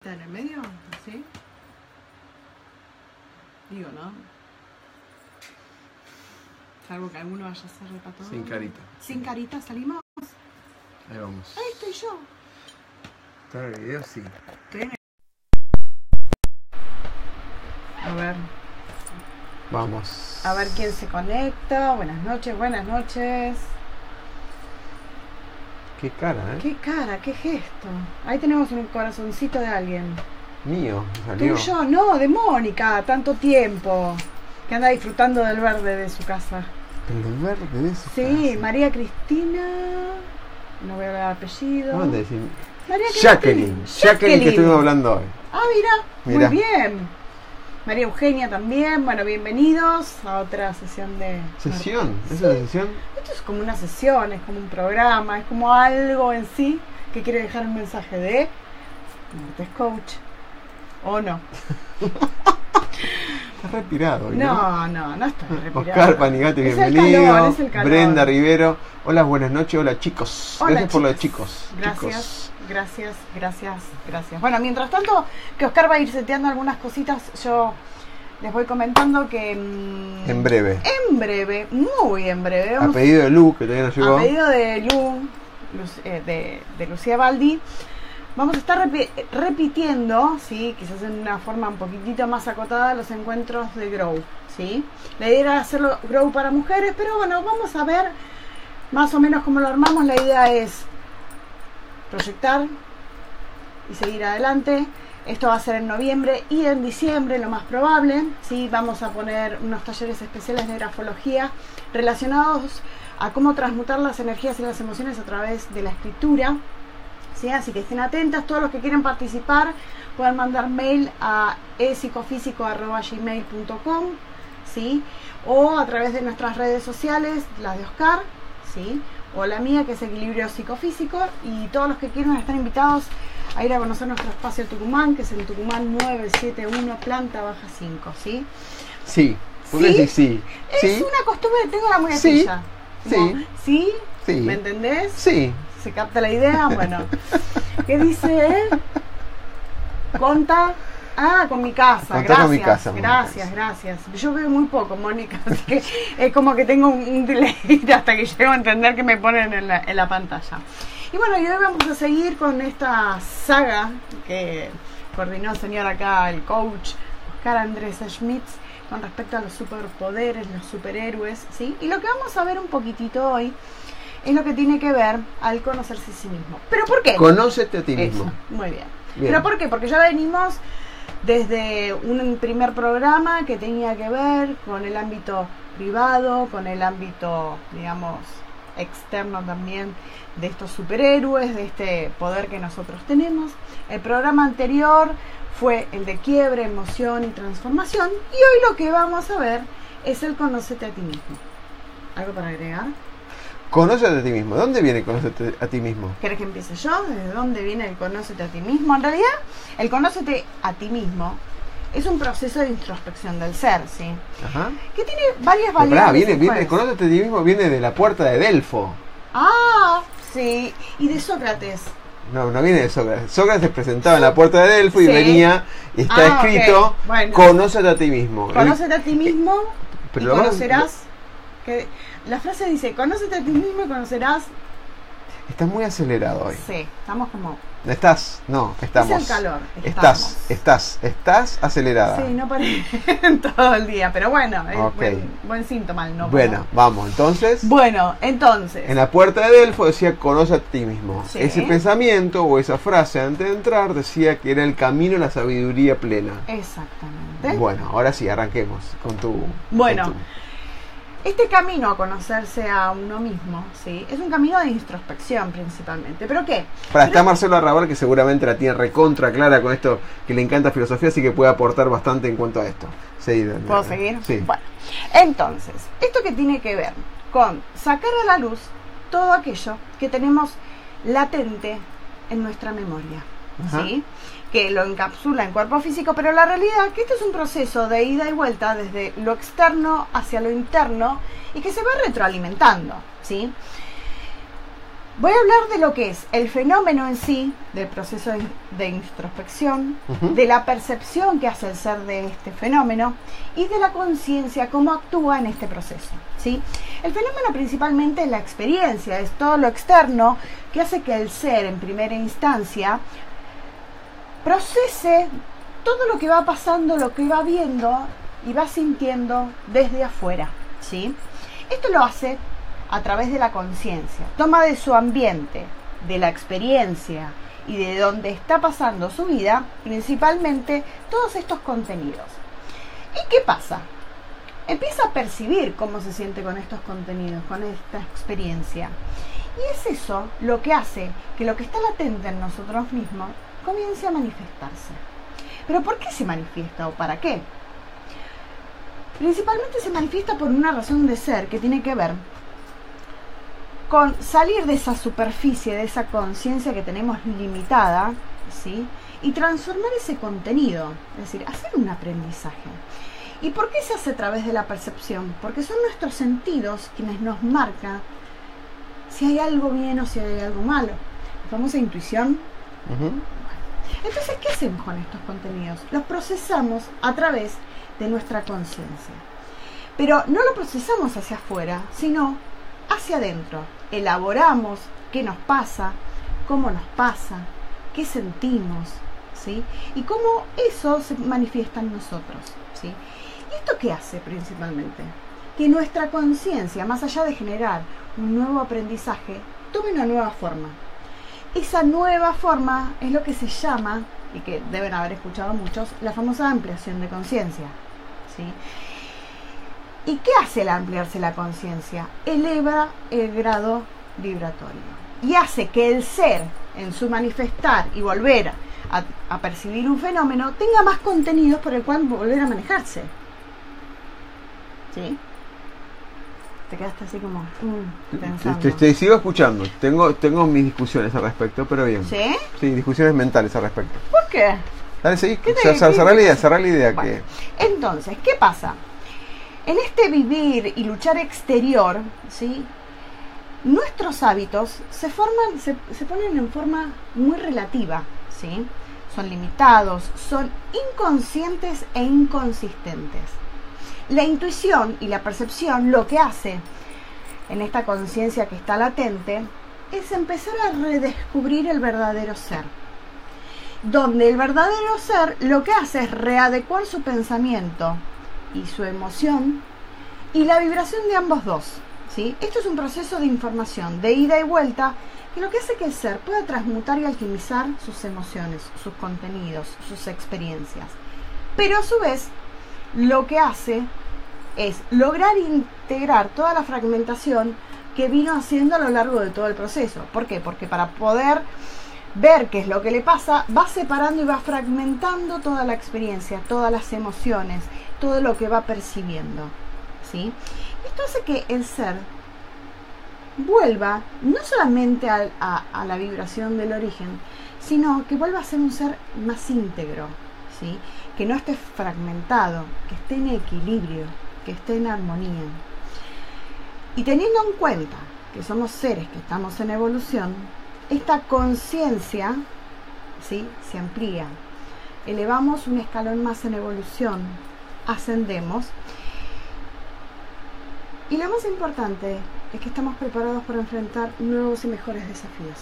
¿Está en el medio? ¿Sí? Digo, ¿no? Salvo que alguno vaya a ser de pato. Sin carita. ¿Sin carita salimos? Ahí vamos. Ahí estoy yo. ¿Está en el video? Sí. Estoy en el... A ver. Vamos. A ver quién se conecta. Buenas noches, buenas noches. Qué cara, ¿eh? Qué cara, qué gesto. Ahí tenemos un corazoncito de alguien. Mío, salió. ¿Tuyo? No, de Mónica, tanto tiempo. Que anda disfrutando del verde de su casa. El verde de su Sí, casa. María Cristina. No voy a ver el apellido. ¿Dónde decir? María Cristina. Jacqueline, que estuvimos hablando hoy. Ah, mira, Mirá. muy bien. María Eugenia también. Bueno, bienvenidos a otra sesión de... ¿Sesión? Sí. ¿Es una sesión? Esto es como una sesión, es como un programa, es como algo en sí que quiere dejar un mensaje de Martes Coach. ¿O no? Estás respirado hoy, ¿no? No estoy respirando. Oscar Panigati, Es el bienvenido. calor, es el calor. Brenda Rivero. Hola, buenas noches. Hola, chicos. Hola, Gracias por lo de chicos. chicos. Gracias. Gracias. Bueno, mientras tanto, que Oscar va a ir seteando algunas cositas, yo les voy comentando que... En breve. Muy en breve. A pedido de Lu, que todavía no llegó. A pedido de de Lucía Baldi, vamos a estar repitiendo, ¿sí? Quizás en una forma un poquitito más acotada, los encuentros de Grow, ¿sí? La idea era hacerlo Grow para mujeres, pero bueno, vamos a ver más o menos cómo lo armamos. La idea es proyectar y seguir adelante. Esto va a ser en noviembre y en diciembre, lo más probable, ¿sí? Vamos a poner unos talleres especiales de grafología relacionados a cómo transmutar las energías y las emociones a través de la escritura, ¿sí? Así que estén atentas. Todos los que quieren participar pueden mandar mail a psicofísico@gmail.com, ¿sí? O a través de nuestras redes sociales, las de Oscar, ¿sí? O la mía, que es Equilibrio Psicofísico. Y todos los que quieran están invitados a ir a conocer nuestro espacio Tucumán, que es el Tucumán 971, planta baja 5, ¿sí? Sí. ¿Por qué ¿Sí? decís sí? Es ¿Sí? una costumbre, tengo la muletilla. Sí. ¿No? ¿Sí? Sí. ¿Me entendés? Sí. ¿Se capta la idea? Bueno. ¿Qué dice? Conta. Ah, con mi casa. Contá Gracias. con mi casa, Gracias. Yo veo muy poco, Mónica, así que es como que tengo un delay hasta que llego a entender que me ponen en la pantalla. Y bueno, y hoy vamos a seguir con esta saga que coordinó el señor acá, el coach Oscar Andrés Schmitz, con respecto a los superpoderes, los superhéroes, ¿sí? Y lo que vamos a ver un poquitito hoy es lo que tiene que ver al conocerse a sí mismo. ¿Pero por qué? Conócete a ti mismo. Eso, muy bien. Bien. ¿Pero por qué? Porque ya venimos desde un primer programa que tenía que ver con el ámbito privado, con el ámbito, digamos, externo también, de estos superhéroes, de este poder que nosotros tenemos. El programa anterior fue el de quiebre, emoción y transformación, y hoy lo que vamos a ver es el conócete a ti mismo. ¿Algo para agregar? Conócete a ti mismo. ¿De dónde viene conócete a ti mismo? ¿Querés que empiece yo? ¿Desde dónde viene el conócete a ti mismo? En realidad, el conócete a ti mismo es un proceso de introspección del ser, ¿sí? Ajá. Que tiene varias Pero pará, variables. viene, conócete a ti mismo viene de la puerta de Delfo. Ah, sí. Y de Sócrates. No viene de Sócrates. Sócrates se presentaba en la puerta de Delfo y Sí. venía y está escrito, ok. Bueno. conócete a ti mismo. Conócete a ti mismo Pero y lo vamos- conocerás... Que la frase dice, conócete a ti mismo y conocerás... Estás muy acelerado hoy. Sí, estamos como... ¿Estás? No, estamos. Es el calor. Estás acelerada. Sí, no paré todo el día, pero bueno, es Ok. buen síntoma el no Bueno, parar. vamos, entonces. Bueno, entonces... En la puerta de Delfo decía, conoce a ti mismo. Sí. Ese pensamiento o esa frase antes de entrar decía que era el camino a la sabiduría plena. Exactamente. Bueno, ahora sí, arranquemos con tu... Bueno, con tu- este camino a conocerse a uno mismo, ¿sí? Es un camino de introspección principalmente. ¿Pero qué? Está Marcelo Arrabal, que seguramente la tiene recontra clara con esto, que le encanta filosofía, así que puede aportar bastante en cuanto a esto. ¿Puedo seguir? Sí. Bueno, entonces, esto que tiene que ver con sacar a la luz todo aquello que tenemos latente en nuestra memoria, ¿sí? Que lo encapsula en cuerpo físico, pero la realidad es que este es un proceso de ida y vuelta desde lo externo hacia lo interno y que se va retroalimentando, ¿sí? Voy a hablar de lo que es el fenómeno en sí, del proceso de introspección, de la percepción que hace el ser de este fenómeno y de la conciencia, cómo actúa en este proceso, ¿sí? El fenómeno principalmente es la experiencia, es todo lo externo que hace que el ser en primera instancia procese todo lo que va pasando, lo que va viendo y va sintiendo desde afuera, ¿sí? Esto lo hace a través de la conciencia, toma de su ambiente, de la experiencia y de donde está pasando su vida, principalmente todos estos contenidos. ¿Y qué pasa? Empieza a percibir cómo se siente con estos contenidos, con esta experiencia. Y es eso lo que hace que lo que está latente en nosotros mismos comience a manifestarse. ¿Pero por qué se manifiesta o para qué? Principalmente se manifiesta por una razón de ser que tiene que ver con salir de esa superficie, de esa conciencia que tenemos limitada, ¿sí? Y transformar ese contenido, es decir, hacer un aprendizaje. ¿Y por qué se hace a través de la percepción? Porque son nuestros sentidos quienes nos marcan si hay algo bien o si hay algo malo. La famosa intuición. Entonces, ¿qué hacemos con estos contenidos? Los procesamos a través de nuestra conciencia. Pero no lo procesamos hacia afuera, sino hacia adentro. Elaboramos qué nos pasa, cómo nos pasa, qué sentimos, ¿sí? Y cómo eso se manifiesta en nosotros, ¿sí? ¿Y esto qué hace principalmente? Que nuestra conciencia, más allá de generar un nuevo aprendizaje, tome una nueva forma. Esa nueva forma es lo que se llama, y que deben haber escuchado muchos, la famosa ampliación de conciencia, ¿sí? ¿Y qué hace el ampliarse la conciencia? Eleva el grado vibratorio y hace que el ser, en su manifestar y volver a percibir un fenómeno, tenga más contenidos por el cual volver a manejarse. ¿Sí? Te quedaste así como pensando. Te sigo escuchando. Tengo mis discusiones al respecto, pero bien. ¿Sí? Sí, discusiones mentales al respecto. ¿Por qué? Dale, seguí. Cerrá la idea. Bueno, entonces, ¿qué pasa? En este vivir y luchar exterior, ¿sí? Nuestros hábitos se ponen en forma muy relativa, ¿sí? Son limitados, son inconscientes e inconsistentes. La intuición y la percepción lo que hace en esta conciencia que está latente es empezar a redescubrir el verdadero ser. Donde el verdadero ser lo que hace es readecuar su pensamiento y su emoción y la vibración de ambos dos, ¿sí? Esto es un proceso de información, de ida y vuelta, que lo que hace que el ser pueda transmutar y alquimizar sus emociones, sus contenidos, sus experiencias. Pero a su vez, lo que hace es lograr integrar toda la fragmentación que vino haciendo a lo largo de todo el proceso. ¿Por qué? Porque para poder ver qué es lo que le pasa, va separando y va fragmentando toda la experiencia, todas las emociones, todo lo que va percibiendo, ¿sí? Esto hace que el ser vuelva no solamente a la vibración del origen, sino que vuelva a ser un ser más íntegro, ¿sí? Que no esté fragmentado, que esté en equilibrio, que esté en armonía. Y teniendo en cuenta que somos seres que estamos en evolución, esta conciencia, ¿sí? Se amplía. Elevamos un escalón más en evolución, ascendemos. Y lo más importante es que estamos preparados para enfrentar nuevos y mejores desafíos.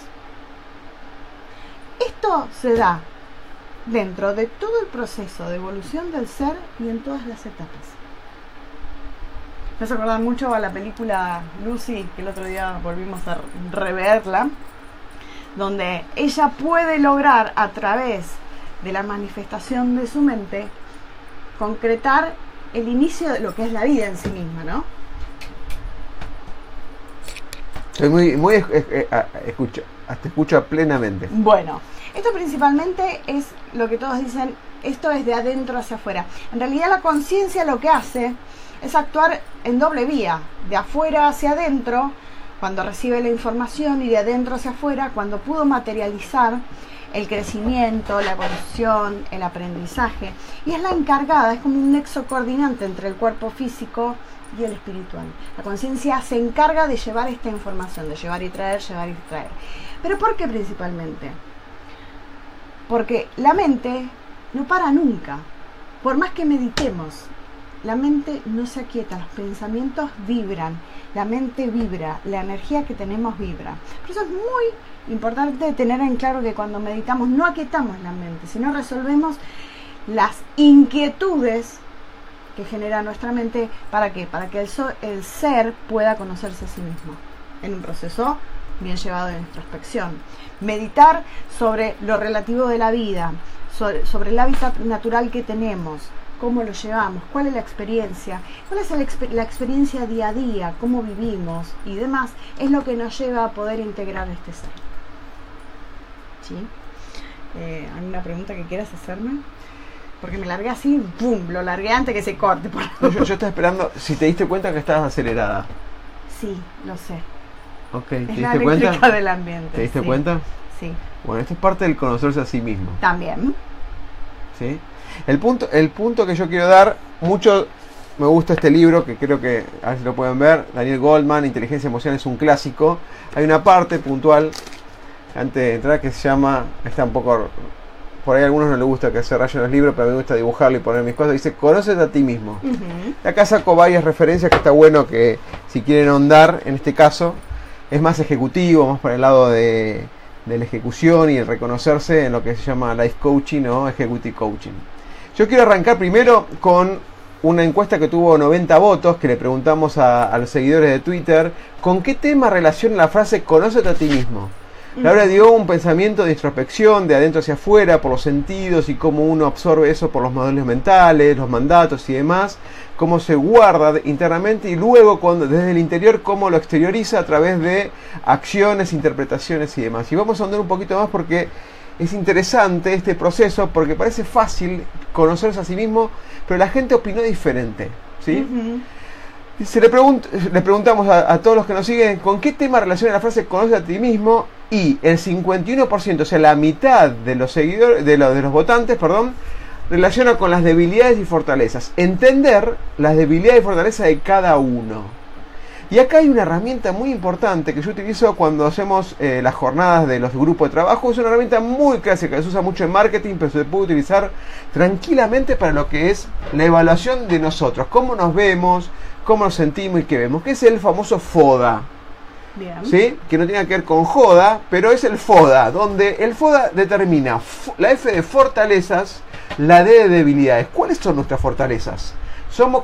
Esto se da dentro de todo el proceso de evolución del ser y en todas las etapas. Me hace acordar mucho a la película Lucy, que el otro día volvimos a reverla, donde ella puede lograr a través de la manifestación de su mente concretar el inicio de lo que es la vida en sí misma, ¿no? Estoy te escucho plenamente. Bueno, esto principalmente es lo que todos dicen, esto es de adentro hacia afuera. En realidad la conciencia lo que hace es actuar en doble vía, de afuera hacia adentro, cuando recibe la información, y de adentro hacia afuera, cuando pudo materializar el crecimiento, la evolución, el aprendizaje. Y es la encargada, es como un nexo coordinante entre el cuerpo físico y el espiritual. La conciencia se encarga de llevar esta información, de llevar y traer, llevar y traer. ¿Pero por qué principalmente? Porque la mente no para nunca. Por más que meditemos, la mente no se aquieta, los pensamientos vibran, la mente vibra, la energía que tenemos vibra. Por eso es muy importante tener en claro que cuando meditamos no aquietamos la mente, sino resolvemos las inquietudes que genera nuestra mente. ¿Para qué? Para que el ser pueda conocerse a sí mismo en un proceso bien llevado de introspección. Meditar sobre lo relativo de la vida, sobre el hábitat natural que tenemos, cómo lo llevamos, cuál es la experiencia, cuál es la experiencia día a día, cómo vivimos y demás, es lo que nos lleva a poder integrar este ser. ¿Sí? ¿Alguna pregunta que quieras hacerme? Porque me largué así, ¡pum! Lo largué antes que se corte. Yo estaba esperando, si te diste cuenta que estabas acelerada. Sí, lo sé. Ok, ¿te Es la diste cuenta? eléctrica del ambiente. ¿Te diste sí. cuenta? Sí. Bueno, esto es parte del conocerse a sí mismo. También. ¿Sí? El punto que yo quiero dar, mucho me gusta este libro, que creo que, a ver si lo pueden ver, Daniel Goleman, Inteligencia Emocional, es un clásico. Hay una parte puntual, antes de entrar, que se llama, está un poco, por ahí a algunos no les gusta que se rayen los libros, pero a mí me gusta dibujarlo y poner mis cosas, dice, conócete a ti mismo. Acá saco varias referencias que está bueno que, si quieren ahondar, en este caso, es más ejecutivo, más para el lado de la ejecución y el reconocerse en lo que se llama life coaching o executive coaching. Yo quiero arrancar primero con una encuesta que tuvo 90 votos, que le preguntamos a los seguidores de Twitter, ¿con qué tema relaciona la frase conócete a ti mismo? Laura dio un pensamiento de introspección, de adentro hacia afuera, por los sentidos y cómo uno absorbe eso por los modelos mentales, los mandatos y demás, cómo se guarda internamente y luego desde el interior cómo lo exterioriza a través de acciones, interpretaciones y demás. Y vamos a andar un poquito más porque es interesante este proceso, porque parece fácil conocerse a sí mismo, pero la gente opinó diferente, ¿sí? Le preguntamos a todos los que nos siguen con qué tema relaciona la frase conoce a ti mismo, y el 51%, o sea la mitad de los seguidores, de los votantes, perdón, relaciona con las debilidades y fortalezas. Entender las debilidades y fortalezas de cada uno. Y acá hay una herramienta muy importante que yo utilizo cuando hacemos las jornadas de los grupos de trabajo. Es una herramienta muy clásica, que se usa mucho en marketing, pero se puede utilizar tranquilamente para lo que es la evaluación de nosotros. Cómo nos vemos, cómo nos sentimos y qué vemos. Que es el famoso FODA. Bien. ¿Sí? Que no tiene que ver con joda, pero es el FODA, donde el FODA determina la F de fortalezas, la D de debilidades. ¿Cuáles son nuestras fortalezas? ¿Somos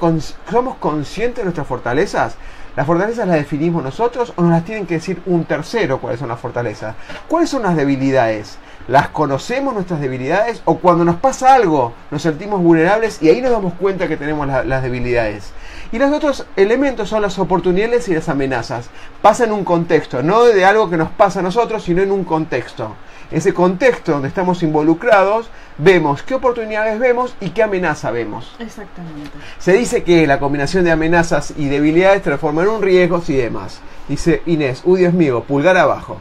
conscientes de nuestras fortalezas? ¿Las fortalezas las definimos nosotros o nos las tienen que decir un tercero cuáles son las fortalezas? ¿Cuáles son las debilidades? ¿Las conocemos nuestras debilidades o cuando nos pasa algo nos sentimos vulnerables y ahí nos damos cuenta que tenemos las debilidades? Y los otros elementos son las oportunidades y las amenazas. Pasa en un contexto, no de algo que nos pasa a nosotros, sino en un contexto. Ese contexto donde estamos involucrados, vemos qué oportunidades vemos y qué amenaza vemos. Exactamente. Se dice que la combinación de amenazas y debilidades transforma en un riesgo y demás. Dice Inés, Dios mío, pulgar abajo.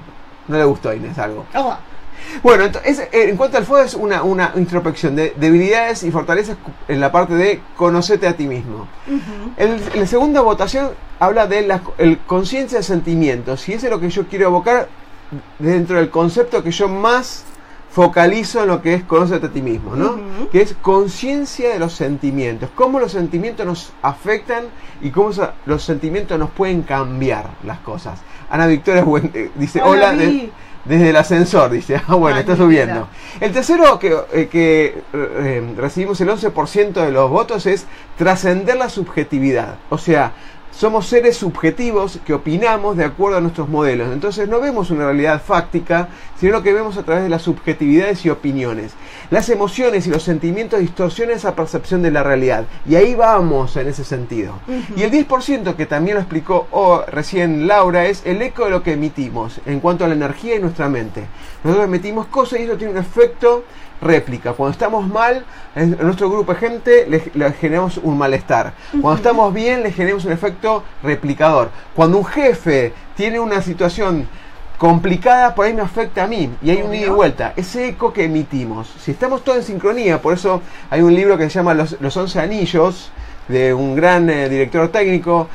No le gustó a Inés algo. Oh. Bueno, entonces, en cuanto al FODA es una introspección de debilidades y fortalezas en la parte de conocerte a ti mismo. La segunda votación habla de la conciencia de sentimientos, y eso es lo que yo quiero evocar dentro del concepto que yo más focalizo en lo que es conocerte a ti mismo, ¿no? Que es conciencia de los sentimientos, cómo los sentimientos nos afectan y cómo los sentimientos nos pueden cambiar las cosas. Ana Victoria dice, hola desde el ascensor, dice, bueno, está subiendo. El tercero que recibimos el 11% de los votos es trascender la subjetividad, o sea, somos seres subjetivos que opinamos de acuerdo a nuestros modelos. Entonces no vemos una realidad fáctica, sino lo que vemos a través de las subjetividades y opiniones. Las emociones y los sentimientos distorsionan esa percepción de la realidad. Y ahí vamos en ese sentido. Y el 10%, que también lo explicó recién Laura, es el eco de lo que emitimos en cuanto a la energía y nuestra mente. Nosotros emitimos cosas y eso tiene un efecto réplica. Cuando estamos mal, en nuestro grupo de gente le generamos un malestar. Cuando estamos bien, le generamos un efecto replicador. Cuando un jefe tiene una situación complicada, por ahí me afecta a mí y hay un ida y vuelta, ese eco que emitimos. Si estamos todos en sincronía, por eso hay un libro que se llama Los 11 Anillos, de un gran director técnico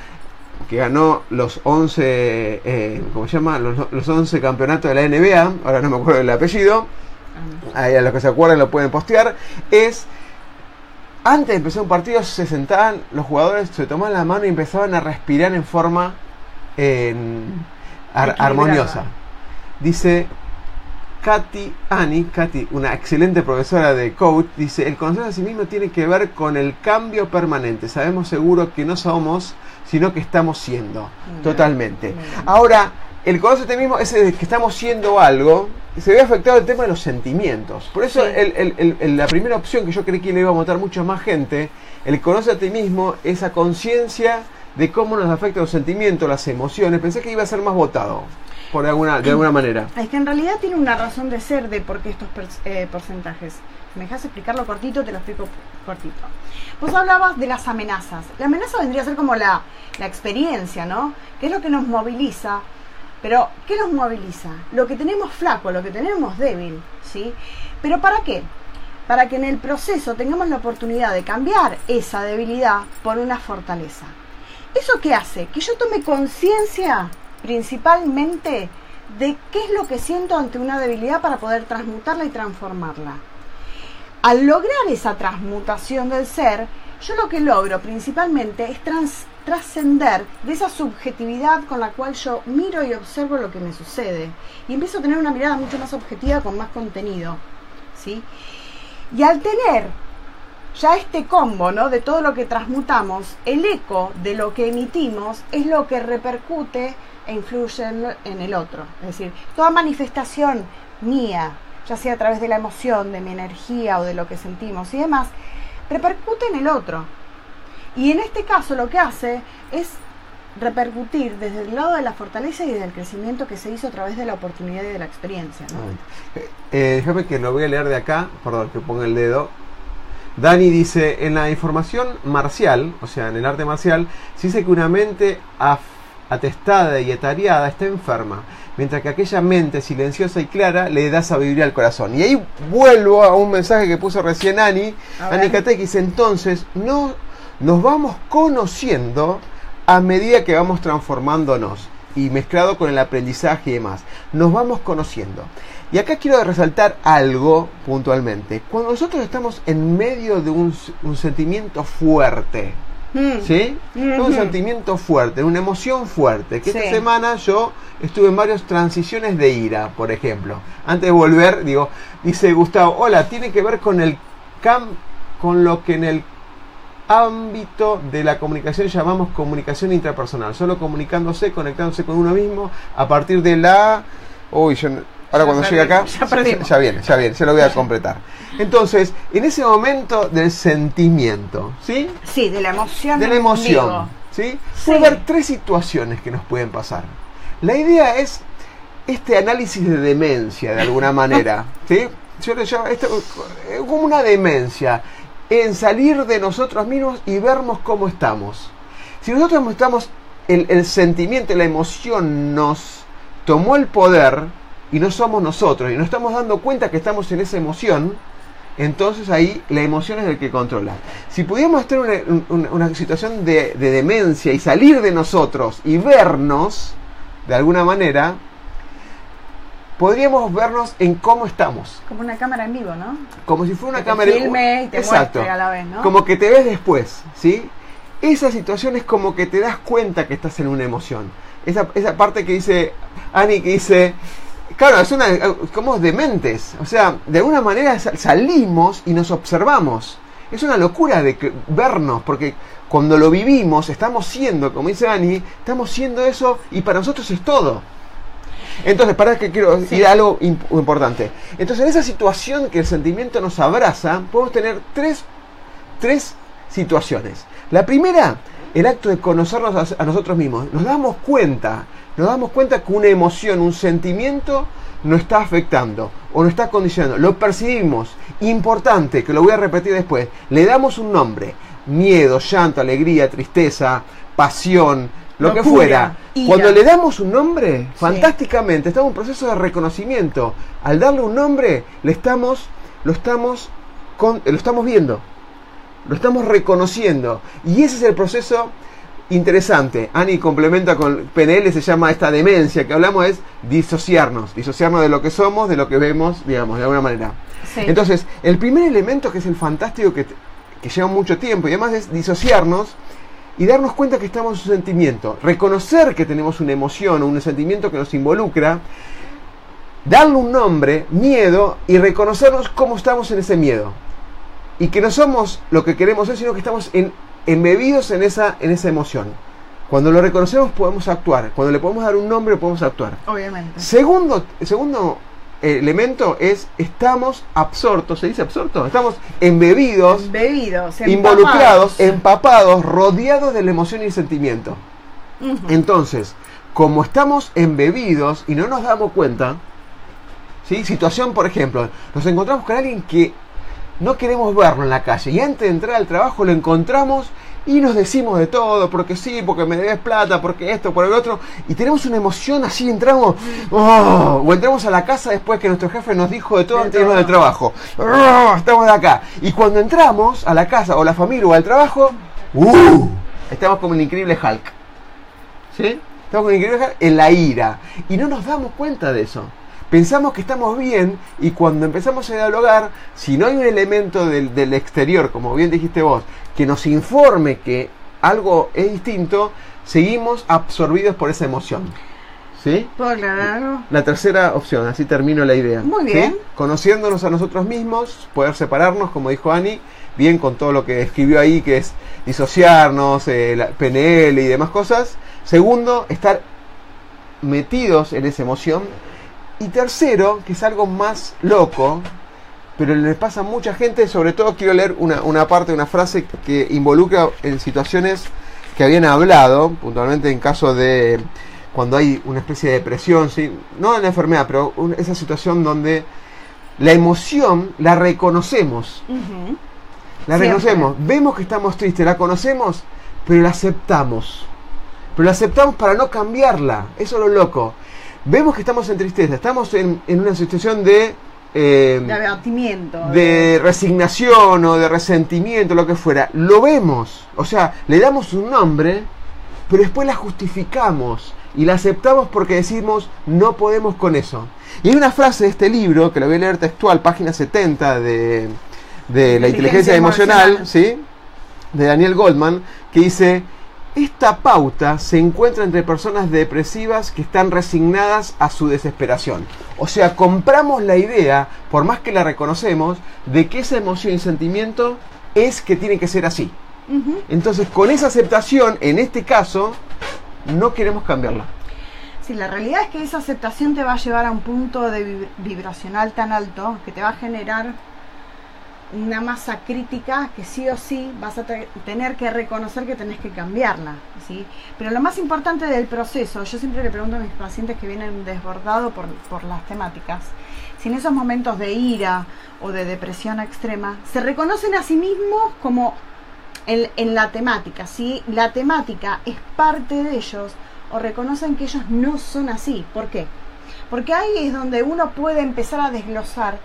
que ganó los 11, ¿cómo se llama? Los 11 campeonatos de la NBA, ahora no me acuerdo el apellido, ahí a los que se acuerdan lo pueden postear, es, antes de empezar un partido se sentaban los jugadores, se tomaban la mano y empezaban a respirar en forma armoniosa. Dice Katy, una excelente profesora de coach, dice, el conocerse a sí mismo tiene que ver con el cambio permanente. Sabemos seguro que no somos, sino que estamos siendo. Totalmente. Ahora, el conocerse a sí mismo es el que estamos siendo algo, se ve afectado el tema de los sentimientos. Por eso la primera opción que yo creí que le iba a votar mucho más gente, el conocer a ti mismo, esa conciencia de cómo nos afectan los sentimientos, las emociones, pensé que iba a ser más votado. De alguna manera. Es que en realidad tiene una razón de ser de por qué estos porcentajes. Si me dejas explicarlo cortito, te lo explico cortito. Vos hablabas de las amenazas. La amenaza vendría a ser como la experiencia, ¿no? ¿Qué es lo que nos moviliza? Pero, ¿qué nos moviliza? Lo que tenemos flaco, lo que tenemos débil, ¿sí? ¿Pero para qué? Para que en el proceso tengamos la oportunidad de cambiar esa debilidad por una fortaleza. ¿Eso qué hace? Que yo tome conciencia principalmente de qué es lo que siento ante una debilidad para poder transmutarla y transformarla. Al lograr esa transmutación del ser, yo lo que logro principalmente es trascender de esa subjetividad con la cual yo miro y observo lo que me sucede y empiezo a tener una mirada mucho más objetiva con más contenido, ¿sí? Y al tener ya este combo, ¿no?, de todo lo que transmutamos, el eco de lo que emitimos es lo que repercute e influye en el otro. Es decir, toda manifestación mía, ya sea a través de la emoción, de mi energía o de lo que sentimos y demás, repercute en el otro. Y en este caso lo que hace es repercutir desde el lado de la fortaleza y del crecimiento que se hizo a través de la oportunidad y de la experiencia, ¿no? Déjame que lo voy a leer de acá, perdón, que ponga el dedo. Dani dice, en la información marcial, o sea, en el arte marcial, se dice que una mente atestada y atareada está enferma, mientras que aquella mente silenciosa y clara le da sabiduría al corazón. Y ahí vuelvo a un mensaje que puso recién Ani Katek, dice, entonces no nos vamos conociendo a medida que vamos transformándonos, y mezclado con el aprendizaje y demás, nos vamos conociendo. Y acá quiero resaltar algo puntualmente. Cuando nosotros estamos en medio de un sentimiento fuerte, ¿sí? Un sentimiento fuerte, una emoción fuerte. Que esta semana yo estuve en varias transiciones de ira, por ejemplo. Antes de volver, dice Gustavo, hola, tiene que ver con con lo que en el ámbito de la comunicación llamamos comunicación intrapersonal. Solo comunicándose, conectándose con uno mismo a partir de la... Ahora cuando llegue acá, ya viene, se lo voy a completar. Entonces, en ese momento del sentimiento, ¿sí? Sí, de la emoción. De la emoción, ¿sí? Puede haber tres situaciones que nos pueden pasar. La idea es este análisis de demencia, de alguna manera, ¿sí? Yo le llamo esto como una demencia, en salir de nosotros mismos y vernos cómo estamos. Si nosotros estamos, el sentimiento, la emoción nos tomó el poder y no somos nosotros, y nos estamos dando cuenta que estamos en esa emoción, entonces ahí la emoción es el que controla. Si pudiéramos tener una situación de demencia y salir de nosotros y vernos, de alguna manera, podríamos vernos en cómo estamos. Como una cámara en vivo, ¿no? Como si fuera una cámara en vivo. Y te muestre a la vez, ¿no? Como que te ves después, ¿sí? Esa situación es como que te das cuenta que estás en una emoción. Esa parte que dice Ani, que dice... Claro, como dementes. O sea, de alguna manera salimos y nos observamos. Es una locura de vernos, porque cuando lo vivimos, estamos siendo, como dice Ani, estamos siendo eso y para nosotros es todo. Entonces, para que quiero ir a algo importante. Entonces, en esa situación que el sentimiento nos abraza, podemos tener tres situaciones. La primera, el acto de conocernos a nosotros mismos. Nos damos cuenta que una emoción, un sentimiento nos está afectando o nos está condicionando. Lo percibimos. Importante, que lo voy a repetir después. Le damos un nombre. Miedo, llanto, alegría, tristeza, pasión, lo que fuera. Cuando le damos un nombre, fantásticamente, estamos en un proceso de reconocimiento. Al darle un nombre, lo estamos viendo. lo estamos reconociendo. Y ese es el proceso interesante. Ani complementa con PNL, se llama esta demencia que hablamos, es disociarnos de lo que somos, de lo que vemos, digamos, de alguna manera. Sí. Entonces, el primer elemento, que es el fantástico, que lleva mucho tiempo, y además es disociarnos y darnos cuenta que estamos en un sentimiento, reconocer que tenemos una emoción o un sentimiento que nos involucra, darle un nombre, miedo, y reconocernos cómo estamos en ese miedo. Y que no somos lo que queremos ser, sino que estamos embebidos en esa emoción. Cuando lo reconocemos podemos actuar. Cuando le podemos dar un nombre podemos actuar. Obviamente. Segundo elemento es, estamos absortos. ¿Se dice absortos? Estamos embebidos, involucrados, empapados, rodeados de la emoción y el sentimiento. Entonces, como estamos embebidos y no nos damos cuenta, ¿sí? Situación, por ejemplo, nos encontramos con alguien que no queremos verlo en la calle, y antes de entrar al trabajo lo encontramos y nos decimos de todo, porque sí, porque me debes plata, porque esto, por el otro, y tenemos una emoción así, entramos, o entramos a la casa después que nuestro jefe nos dijo de todo antes de irnos del trabajo, estamos de acá, y cuando entramos a la casa, o la familia, o al trabajo, estamos como el increíble Hulk, ¿sí? Estamos con el increíble Hulk en la ira, y no nos damos cuenta de eso. Pensamos que estamos bien, y cuando empezamos a dialogar, si no hay un elemento del exterior, como bien dijiste vos, que nos informe que algo es distinto, seguimos absorbidos por esa emoción. ¿Sí? ¿Puedo aclarar algo? La tercera opción, así termino la idea. Muy bien. ¿Sí? Conociéndonos a nosotros mismos, poder separarnos, como dijo Ani, bien con todo lo que escribió ahí, que es disociarnos, la PNL y demás cosas. Segundo, estar metidos en esa emoción. Y tercero, que es algo más loco, pero le pasa a mucha gente, sobre todo quiero leer una parte, una frase que involucra en situaciones que habían hablado, puntualmente en caso de cuando hay una especie de depresión, ¿sí? No en la enfermedad, pero esa situación donde la emoción la reconocemos. La reconocemos, vemos que estamos tristes, la conocemos, pero la aceptamos. Pero la aceptamos para no cambiarla, eso es lo loco. Vemos que estamos en tristeza, estamos en una situación de abatimiento, de resignación o de resentimiento, lo que fuera. Lo vemos, o sea, le damos un nombre, pero después la justificamos y la aceptamos porque decimos, no podemos con eso. Y hay una frase de este libro, que la voy a leer textual, página 70 de la inteligencia emocional, ¿sí? De Daniel Goleman, que dice: esta pauta se encuentra entre personas depresivas que están resignadas a su desesperación. O sea, compramos la idea, por más que la reconocemos, de que esa emoción y sentimiento es que tiene que ser así. Entonces, con esa aceptación, en este caso, no queremos cambiarla. Sí, la realidad es que esa aceptación te va a llevar a un punto de vibracional tan alto que te va a generar una masa crítica que sí o sí vas a tener que reconocer que tenés que cambiarla, ¿sí? Pero lo más importante del proceso, yo siempre le pregunto a mis pacientes que vienen desbordados por las temáticas, si en esos momentos de ira o de depresión extrema se reconocen a sí mismos como en la temática, ¿sí? La temática es parte de ellos, o reconocen que ellos no son así. ¿Por qué? Porque ahí es donde uno puede empezar a desglosar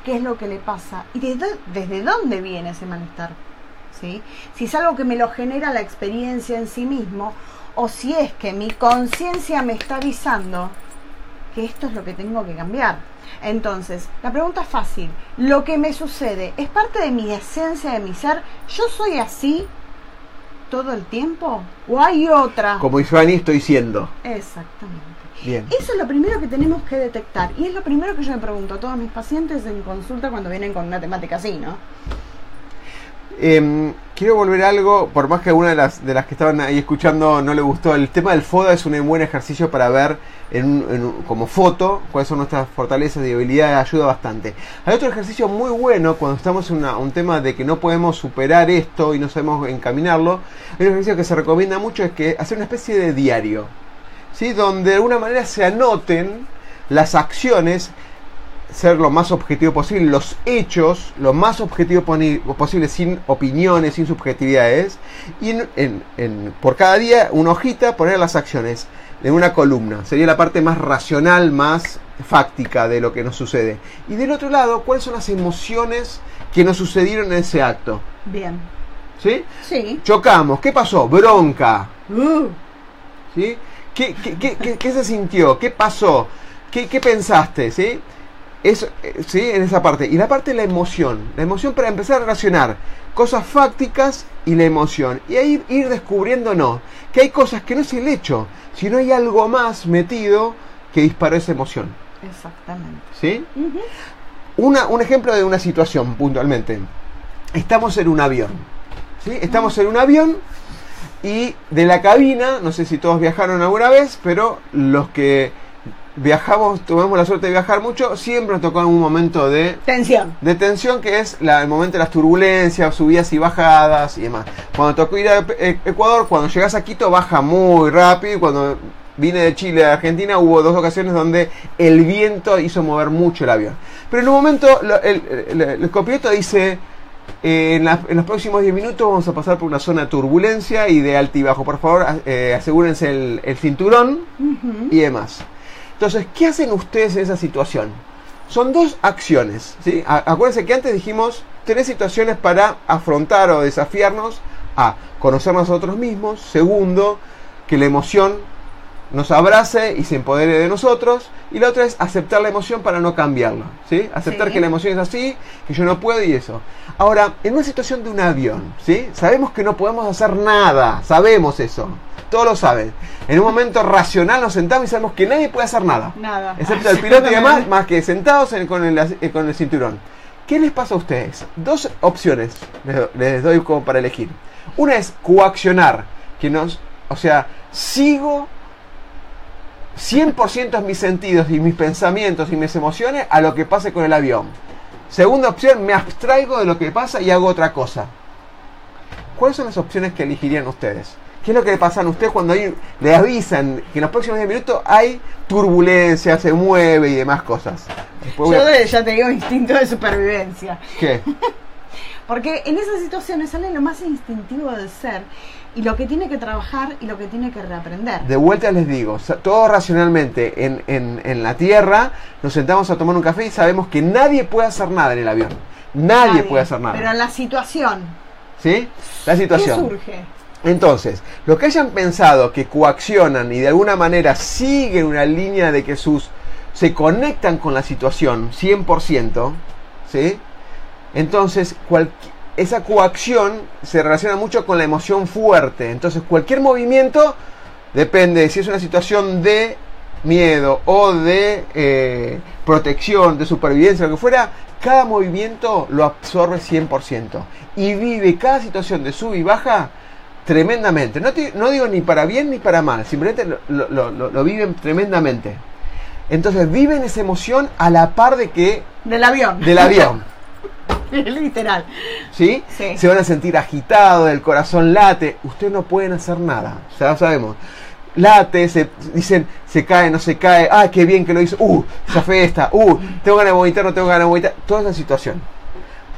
qué es lo que le pasa y desde dónde viene ese malestar, ¿sí? Si es algo que me lo genera la experiencia en sí mismo, o si es que mi conciencia me está avisando que esto es lo que tengo que cambiar. Entonces, la pregunta es fácil: ¿lo que me sucede es parte de mi esencia, de mi ser? ¿Yo soy así todo el tiempo? ¿O hay otra? Como dice Ani, estoy siendo. Exactamente. Bien. Eso es lo primero que tenemos que detectar, y es lo primero que yo me pregunto a todos mis pacientes en consulta cuando vienen con una temática así, ¿no? Quiero volver a algo, por más que a una de las que estaban ahí escuchando no le gustó. El tema del FODA es un buen ejercicio para ver como foto cuáles son nuestras fortalezas y debilidades, ayuda bastante. Hay otro ejercicio muy bueno cuando estamos en un tema de que no podemos superar esto y no sabemos encaminarlo. Hay un ejercicio que se recomienda mucho, es que hacer una especie de diario, ¿sí? Donde de alguna manera se anoten las acciones, ser lo más objetivo posible, los hechos lo más objetivo posible, sin opiniones, sin subjetividades, y por cada día una hojita poner las acciones en una columna. Sería la parte más racional, más fáctica de lo que nos sucede. Y del otro lado, ¿cuáles son las emociones que nos sucedieron en ese acto? Bien. ¿Sí? Sí. Chocamos. ¿Qué pasó? Bronca. ¿Sí? ¿Qué se sintió? ¿Qué pasó? ¿Qué pensaste? ¿Sí? Eso, ¿sí? En esa parte. Y la parte de la emoción. La emoción para empezar a relacionar cosas fácticas y la emoción. Y ahí ir descubriendo, no, que hay cosas que no es el hecho, sino hay algo más metido que disparó esa emoción. Exactamente. ¿Sí? Un ejemplo de una situación puntualmente. Estamos en un avión. ¿Sí? Estamos en un avión y de la cabina, no sé si todos viajaron alguna vez, pero los que viajamos, tuvimos la suerte de viajar mucho, siempre nos tocó un momento de tensión, que es el momento de las turbulencias, subidas y bajadas y demás. Cuando tocó ir a Ecuador, cuando llegas a Quito baja muy rápido, y cuando vine de Chile a Argentina hubo 2 ocasiones donde el viento hizo mover mucho el avión. Pero en un momento el copiloto dice, en los próximos 10 minutos vamos a pasar por una zona de turbulencia y de altibajo. Por favor, asegúrense el cinturón y demás. Entonces, ¿qué hacen ustedes en esa situación? Son 2 acciones, ¿sí? Acuérdense que antes dijimos 3 situaciones para afrontar o desafiarnos a conocernos a nosotros mismos. Segundo, que la emoción nos abrace y se empodere de nosotros. Y la otra es aceptar la emoción para no cambiarla, ¿sí? Aceptar que la emoción es así, que yo no puedo y eso. Ahora, en una situación de un avión, ¿sí? Sabemos que no podemos hacer nada, sabemos eso. Todos lo saben. En un momento racional nos sentamos y sabemos que nadie puede hacer nada. Nada. Excepto el piloto y demás, más que sentados con el cinturón. ¿Qué les pasa a ustedes? 2 opciones les doy como para elegir. Una es coaccionar, sigo 100% mis sentidos y mis pensamientos y mis emociones a lo que pase con el avión. Segunda opción, me abstraigo de lo que pasa y hago otra cosa. ¿Cuáles son las opciones que elegirían ustedes? ¿Qué es lo que le pasa a ustedes cuando le avisan que en los próximos 10 minutos hay turbulencia, se mueve y demás cosas? Ya te digo, instinto de supervivencia. ¿Qué? Porque en esas situaciones sale lo más instintivo del ser y lo que tiene que trabajar y lo que tiene que reaprender. De vuelta les digo, todo racionalmente en la Tierra nos sentamos a tomar un café y sabemos que nadie puede hacer nada en el avión. Nadie puede hacer nada. Pero en la situación. ¿Sí? La situación. ¿Qué surge? Entonces, los que hayan pensado que coaccionan y de alguna manera siguen una línea de que se conectan con la situación 100%, ¿sí? Entonces, esa coacción se relaciona mucho con la emoción fuerte. Entonces, cualquier movimiento depende de si es una situación de miedo o de protección, de supervivencia, lo que fuera. Cada movimiento lo absorbe 100% y vive cada situación de sub y baja tremendamente. No digo ni para bien ni para mal, simplemente lo viven tremendamente. Entonces viven esa emoción a la par del avión. Literal. ¿Sí? Sí. Se van a sentir agitados, el corazón late. Ustedes no pueden hacer nada, ya lo sabemos. Late, dicen, se cae, no se cae. ¡Ah, qué bien que lo hizo! Zafé esta. Tengo ganas de vomitar, no tengo ganas de vomitar. Toda esa situación.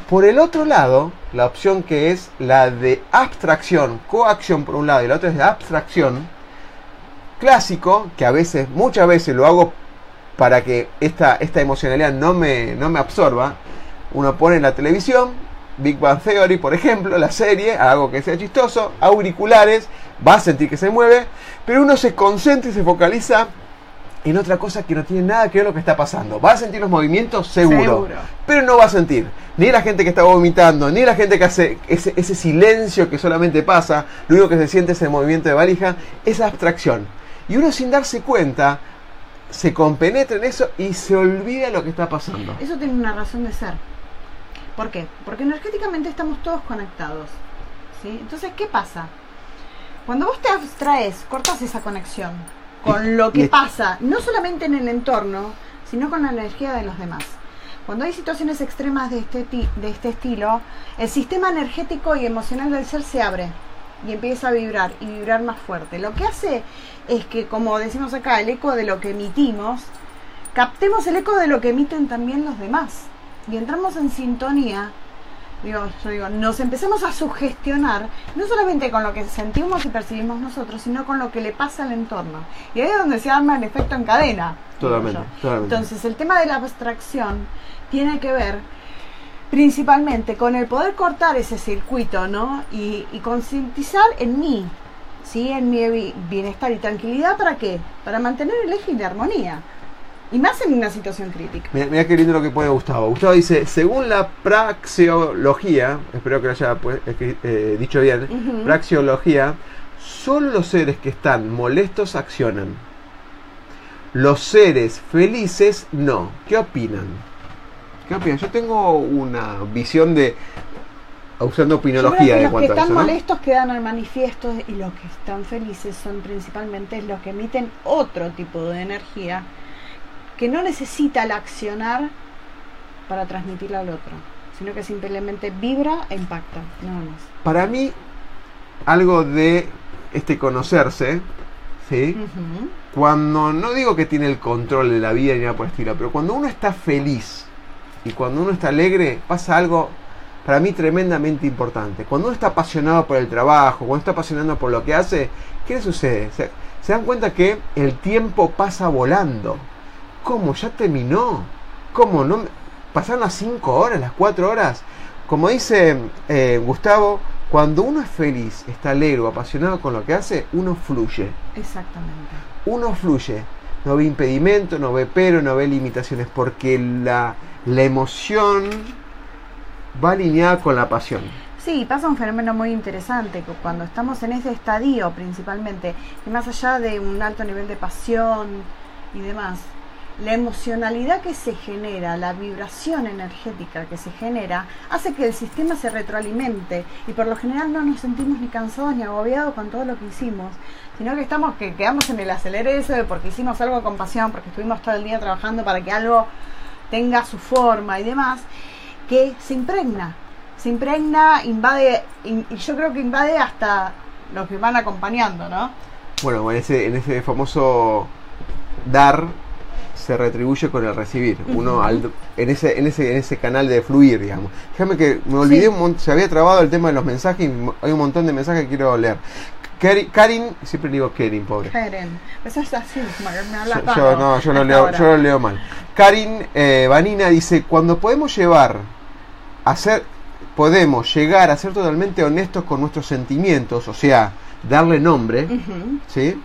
Por el otro lado, la opción que es la de abstracción, coacción por un lado y la otra es de abstracción, clásico, que muchas veces lo hago para que esta emocionalidad no me absorba. Uno pone en la televisión, Big Bang Theory, por ejemplo, la serie, algo que sea chistoso, auriculares, va a sentir que se mueve, pero uno se concentra y se focaliza en otra cosa que no tiene nada que ver con lo que está pasando. ¿Va a sentir los movimientos? Seguro. Pero no va a sentir ni la gente que está vomitando, ni la gente que hace ese silencio que solamente pasa. Lo único que se siente es el movimiento de valija, esa abstracción. Y uno sin darse cuenta se compenetra en eso y se olvida de lo que está pasando. Eso tiene una razón de ser. ¿Por qué? Porque energéticamente estamos todos conectados, ¿sí? Entonces, ¿qué pasa? Cuando vos te abstraes, cortas esa conexión con lo que pasa, no solamente en el entorno, sino con la energía de los demás. Cuando hay situaciones extremas de este estilo, el sistema energético y emocional del ser se abre y empieza a vibrar y vibrar más fuerte. Lo que hace es que, como decimos acá, el eco de lo que emitimos, captemos el eco de lo que emiten también los demás y entramos en sintonía. Nos empezamos a sugestionar no solamente con lo que sentimos y percibimos nosotros, sino con lo que le pasa al entorno. Y ahí es donde se arma el efecto en cadena. Totalmente. Entonces, el tema de la abstracción tiene que ver principalmente con el poder cortar ese circuito, ¿no? Y concientizar en mí, ¿sí? En mi bienestar y tranquilidad, ¿para qué? Para mantener el eje y la armonía. Y más en una situación crítica. Mira qué lindo lo que pone Gustavo. Gustavo dice, según la praxeología, espero que lo haya dicho bien, praxeología, solo los seres que están molestos accionan. Los seres felices no. ¿Qué opinan? ¿Qué opinan? Yo tengo una visión de... usando opinología de los que cuanto a están eso, ¿no? molestos quedan al manifiesto y los que están felices son principalmente los que emiten otro tipo de energía que no necesita el accionar para transmitirla al otro, sino que simplemente vibra e impacta, nada más. Para mí, algo de conocerse, ¿sí? Cuando, no digo que tiene el control de la vida ni nada por el estilo, pero cuando uno está feliz y cuando uno está alegre, pasa algo para mí tremendamente importante. Cuando uno está apasionado por el trabajo, cuando está apasionado por lo que hace, ¿qué le sucede? Se dan cuenta que el tiempo pasa volando. ¿Cómo? ¿Ya terminó? ¿Cómo? ¿No? ¿Pasaron las 5 horas, las 4 horas? Como dice Gustavo, cuando uno es feliz, está alegre o apasionado con lo que hace, uno fluye. Exactamente. Uno fluye. No ve impedimento, no ve pero, no ve limitaciones, porque la emoción va alineada con la pasión. Sí, pasa un fenómeno muy interesante, que cuando estamos en ese estadio principalmente, y más allá de un alto nivel de pasión y demás, la emocionalidad que se genera, la vibración energética que se genera, hace que el sistema se retroalimente y por lo general no nos sentimos ni cansados ni agobiados con todo lo que hicimos, sino que quedamos en el acelere ese porque hicimos algo con pasión, porque estuvimos todo el día trabajando para que algo tenga su forma y demás, que se impregna, invade, y yo creo que invade hasta los que van acompañando, ¿no? Bueno, en ese famoso dar se retribuye con el recibir. Uno en ese canal de fluir, digamos. Déjame que me olvidé, se había trabado el tema de los mensajes y hay un montón de mensajes que quiero leer. Karin, siempre digo Karin, pobre. Karin, eso es así, me habla yo lo leo mal. Karin Vanina dice, cuando podemos llegar a ser totalmente honestos con nuestros sentimientos, o sea, darle nombre, ¿sí?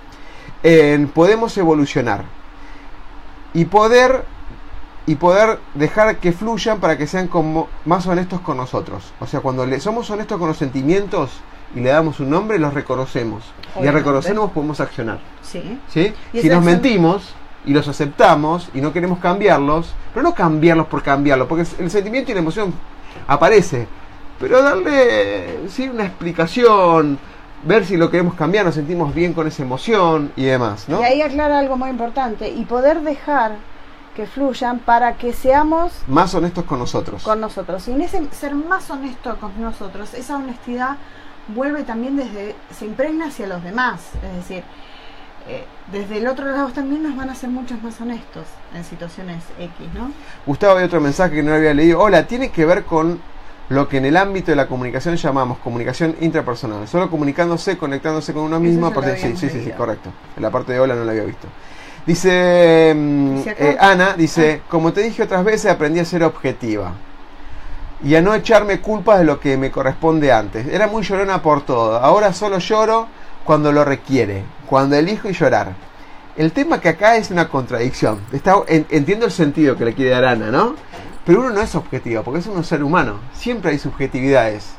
Podemos evolucionar y poder dejar que fluyan para que sean como más honestos con nosotros. O sea, cuando somos honestos con los sentimientos y le damos un nombre, los reconocemos. Obviamente. Y al reconocernos podemos accionar. Sí. Si nos mentimos y los aceptamos y no queremos cambiarlos, pero no cambiarlos por cambiarlos, porque el sentimiento y la emoción aparece, pero darle una explicación, ver si lo queremos cambiar, nos sentimos bien con esa emoción y demás, ¿no? Y ahí aclara algo muy importante, y poder dejar que fluyan para que seamos más honestos con nosotros. Y en ese ser más honesto con nosotros, esa honestidad vuelve también se impregna hacia los demás, es decir, desde el otro lado también nos van a ser muchos más honestos en situaciones X, ¿no? Gustavo, hay otro mensaje que no había leído. Hola, tiene que ver con lo que en el ámbito de la comunicación llamamos comunicación intrapersonal, solo comunicándose, conectándose con uno mismo. Sí, correcto. En la parte de hola no la había visto. Dice Ana, como te dije otras veces, aprendí a ser objetiva y a no echarme culpas de lo que me corresponde antes. Era muy llorona por todo, ahora solo lloro cuando lo requiere, cuando elijo y llorar. El tema que acá es una contradicción. Entiendo el sentido que le quiere dar Ana, ¿no? Pero uno no es objetivo, porque es un ser humano. Siempre hay subjetividades,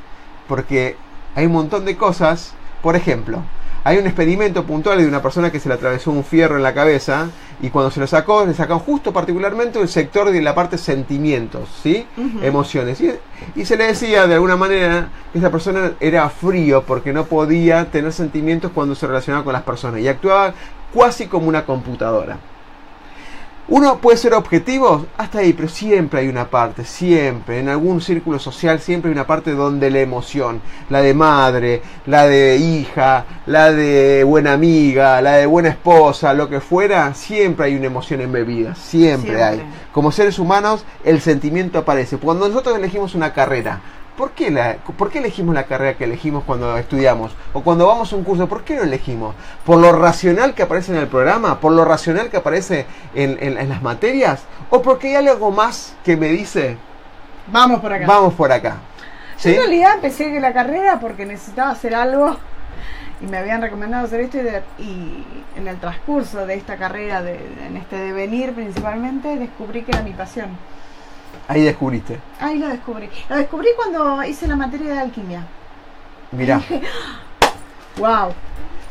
porque hay un montón de cosas. Por ejemplo, hay un experimento puntual de una persona que se le atravesó un fierro en la cabeza y cuando se lo sacó, le sacaron justo particularmente el sector de la parte sentimientos, ¿sí? Emociones. Y se le decía de alguna manera que esa persona era frío porque no podía tener sentimientos cuando se relacionaba con las personas y actuaba casi como una computadora. Uno puede ser objetivo hasta ahí, pero siempre hay una parte, siempre, en algún círculo social, siempre hay una parte donde la emoción, la de madre, la de hija, la de buena amiga, la de buena esposa, lo que fuera, siempre hay una emoción embebida, siempre hay. Como seres humanos, el sentimiento aparece. Cuando nosotros elegimos una carrera, ¿por qué elegimos la carrera que elegimos cuando estudiamos? O cuando vamos a un curso, ¿por qué lo elegimos? ¿Por lo racional que aparece en el programa? ¿Por lo racional que aparece en las materias? ¿O porque hay algo más que me dice vamos por acá. Vamos por acá. Yo ¿Sí? en realidad empecé la carrera porque necesitaba hacer algo y me habían recomendado hacer esto y en el transcurso de esta carrera, en este devenir principalmente, descubrí que era mi pasión. Ahí descubriste. Ahí lo descubrí. Lo descubrí cuando hice la materia de alquimia. Mirá. Wow.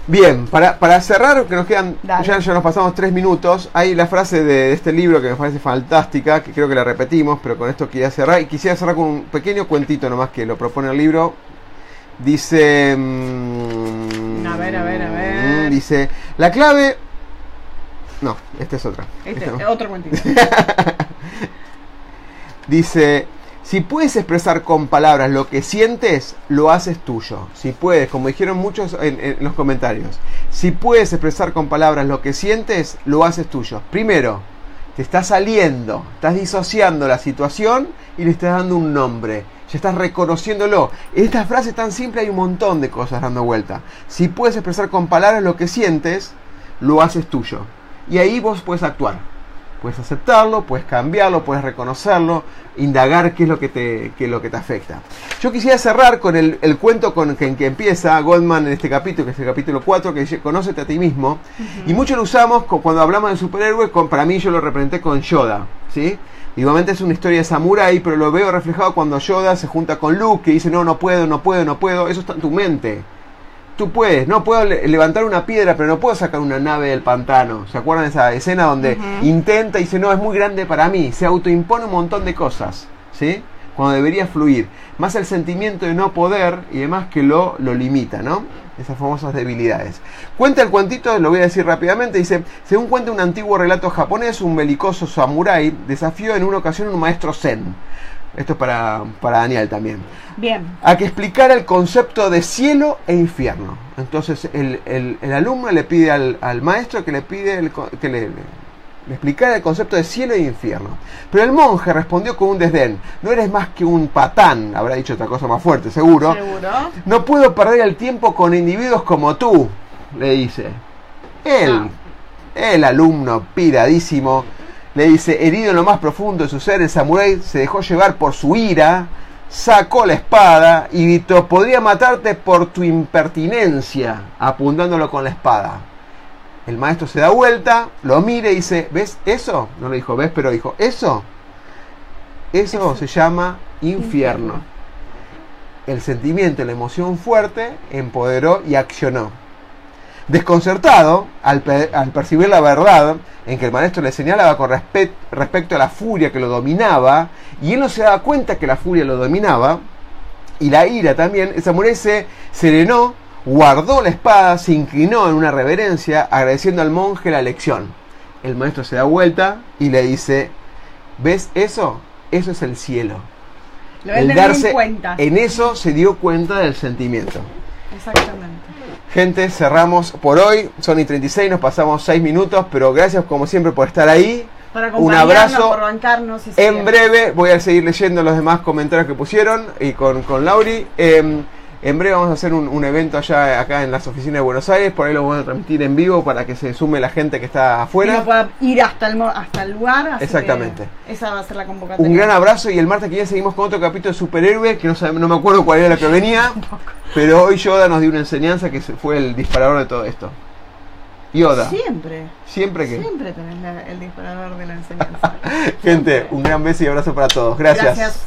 Bien, para cerrar, que nos quedan, Dale. ya nos pasamos 3 minutos, hay la frase de este libro que me parece fantástica, que creo que la repetimos, pero con esto quería cerrar, y quisiera cerrar con un pequeño cuentito nomás que lo propone el libro. Dice... A ver. Dice, la clave... No, esta es otra. Este Esta es no. otro cuentito. Dice, si puedes expresar con palabras lo que sientes, lo haces tuyo. Si puedes, como dijeron muchos en los comentarios, si puedes expresar con palabras lo que sientes, lo haces tuyo. Primero, te estás saliendo, estás disociando la situación y le estás dando un nombre. Ya estás reconociéndolo. En esta frase tan simple hay un montón de cosas dando vuelta. Si puedes expresar con palabras lo que sientes, lo haces tuyo. Y ahí vos puedes actuar. Puedes aceptarlo, puedes cambiarlo, puedes reconocerlo, indagar qué es lo que te afecta. Yo quisiera cerrar con el cuento con que empieza Goldman en este capítulo, que es el capítulo 4, que dice, conócete a ti mismo. Y mucho lo usamos cuando hablamos de superhéroes, para mí yo lo representé con Yoda, ¿sí? Igualmente es una historia de samurái, pero lo veo reflejado cuando Yoda se junta con Luke, que dice, no puedo. Eso está en tu mente. Tú puedes, no puedo levantar una piedra, pero no puedo sacar una nave del pantano. ¿Se acuerdan de esa escena donde intenta y dice, no, es muy grande para mí? Se autoimpone un montón de cosas, ¿sí? Cuando debería fluir. Más el sentimiento de no poder y demás que lo limita, ¿no? Esas famosas debilidades. Cuenta el cuentito, lo voy a decir rápidamente, dice, según cuenta un antiguo relato japonés, un belicoso samurái desafió en una ocasión a un maestro zen. Esto es para Daniel también. Bien. A que explicara el concepto de cielo e infierno. Entonces el alumno le pide al maestro que le explicara el concepto de cielo e infierno. Pero el monje respondió con un desdén. No eres más que un patán, habrá dicho otra cosa más fuerte, seguro. No puedo perder el tiempo con individuos como tú, le dice. El alumno piradísimo, le dice, herido en lo más profundo de su ser, el samurái se dejó llevar por su ira, sacó la espada y gritó, podría matarte por tu impertinencia, apuntándolo con la espada. El maestro se da vuelta, lo mira y dice, ¿ves eso? No le dijo, ¿ves? Pero dijo, ¿eso? Eso se llama infierno. El sentimiento, la emoción fuerte, empoderó y accionó. Desconcertado, al percibir la verdad en que el maestro le señalaba con respecto a la furia que lo dominaba, y él no se daba cuenta que la furia lo dominaba, y la ira también, el samurái se serenó, guardó la espada, se inclinó en una reverencia, agradeciendo al monje la lección. El maestro se da vuelta y le dice, ¿ves eso? Eso es el cielo. El darse cuenta. En eso se dio cuenta del sentimiento. Exactamente. Gente, cerramos por hoy. Son y 36, nos pasamos 6 minutos, pero gracias como siempre por estar ahí. Un abrazo. Por bancarnos y en breve voy a seguir leyendo los demás comentarios que pusieron y con Lauri. En breve vamos a hacer un evento acá en las oficinas de Buenos Aires. Por ahí lo vamos a transmitir en vivo para que se sume la gente que está afuera. Y no pueda ir hasta el lugar. Así exactamente. Esa va a ser la convocatoria. Un gran abrazo y el martes que viene seguimos con otro capítulo de superhéroe que no me acuerdo cuál era la que venía. Pero hoy Yoda nos dio una enseñanza que fue el disparador de todo esto. Yoda. Siempre. ¿Siempre qué? Siempre tenés el disparador de la enseñanza. Gente, un gran beso y abrazo para todos. Gracias.